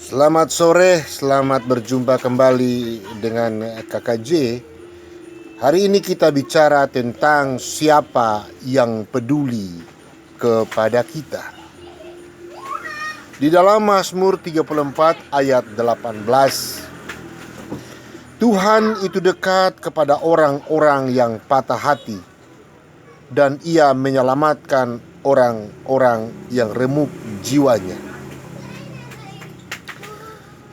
Selamat sore, selamat berjumpa kembali dengan Kakak J. Hari ini kita bicara tentang siapa yang peduli kepada kita. Di dalam Mazmur 34 ayat 18, Tuhan itu dekat kepada orang-orang yang patah hati, dan Ia menyelamatkan orang-orang yang remuk jiwanya.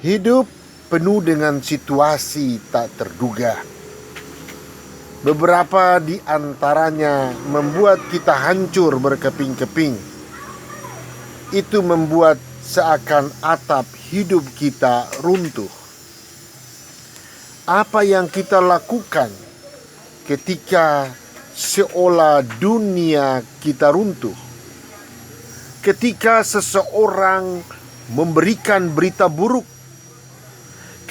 Hidup penuh dengan situasi tak terduga. Beberapa di antaranya membuat kita hancur berkeping-keping. Itu membuat seakan atap hidup kita runtuh. Apa yang kita lakukan ketika seolah dunia kita runtuh? Ketika seseorang memberikan berita buruk,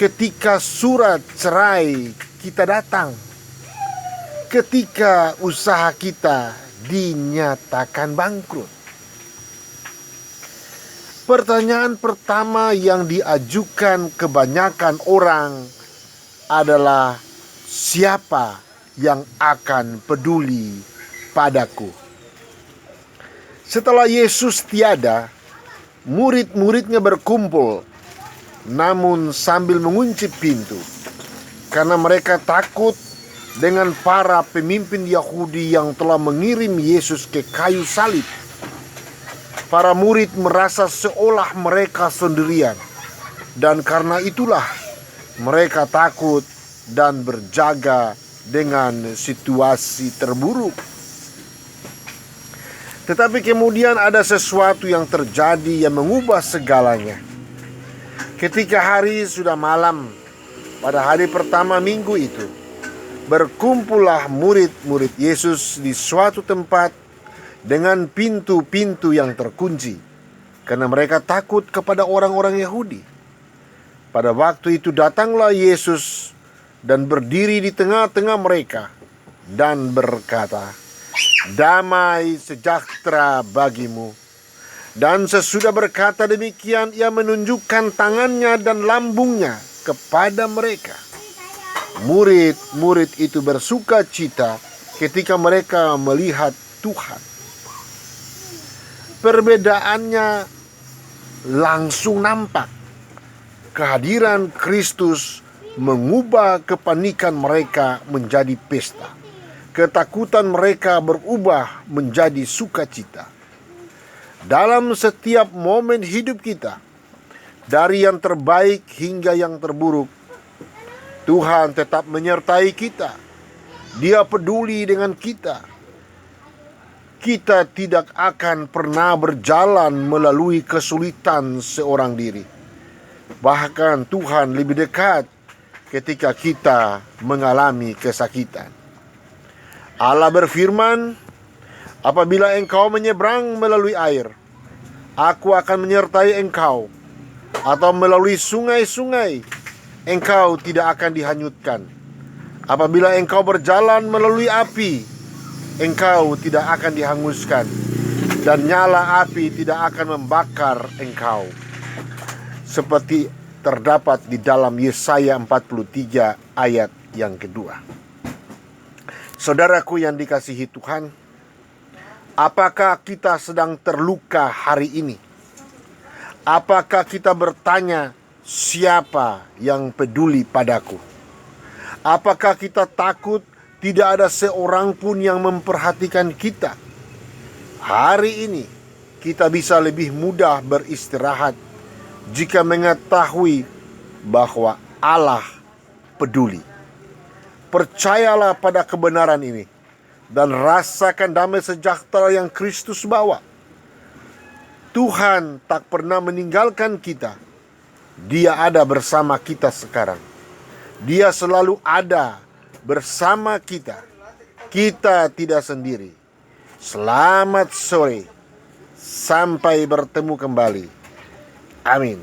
ketika surat cerai kita datang, ketika usaha kita dinyatakan bangkrut. Pertanyaan pertama yang diajukan kebanyakan orang adalah, siapa yang akan peduli padaku? Setelah Yesus tiada, murid-muridnya berkumpul, namun sambil mengunci pintu, karena mereka takut dengan para pemimpin Yahudi yang telah mengirim Yesus ke kayu salib. Para murid merasa seolah mereka sendirian, dan karena itulah mereka takut dan berjaga dengan situasi terburuk. Tetapi kemudian ada sesuatu yang terjadi yang mengubah segalanya. Ketika hari sudah malam, pada hari pertama minggu itu, berkumpullah murid-murid Yesus di suatu tempat dengan pintu-pintu yang terkunci, karena mereka takut kepada orang-orang Yahudi. Pada waktu itu datanglah Yesus dan berdiri di tengah-tengah mereka dan berkata, "Damai sejahtera bagimu." Dan sesudah berkata demikian, Ia menunjukkan tangannya dan lambungnya kepada mereka. Murid-murid itu bersuka cita ketika mereka melihat Tuhan. Perbedaannya langsung nampak. Kehadiran Kristus mengubah kepanikan mereka menjadi pesta. Ketakutan mereka berubah menjadi sukacita. Dalam setiap momen hidup kita, dari yang terbaik hingga yang terburuk, Tuhan tetap menyertai kita. Dia peduli dengan kita. Kita tidak akan pernah berjalan melalui kesulitan seorang diri. Bahkan Tuhan lebih dekat ketika kita mengalami kesakitan. Allah berfirman, "Apabila engkau menyeberang melalui air, Aku akan menyertai engkau. Atau melalui sungai-sungai, engkau tidak akan dihanyutkan. Apabila engkau berjalan melalui api, engkau tidak akan dihanguskan, dan nyala api tidak akan membakar engkau." Seperti terdapat di dalam Yesaya 43 ayat yang kedua. Saudaraku yang dikasihi Tuhan, apakah kita sedang terluka hari ini? Apakah kita bertanya, siapa yang peduli padaku? Apakah kita takut tidak ada seorang pun yang memperhatikan kita? Hari ini kita bisa lebih mudah beristirahat jika mengetahui bahwa Allah peduli. Percayalah pada kebenaran ini dan rasakan damai sejahtera yang Kristus bawa. Tuhan tak pernah meninggalkan kita. Dia ada bersama kita sekarang. Dia selalu ada bersama kita. Kita tidak sendiri. Selamat sore. Sampai bertemu kembali. Amin.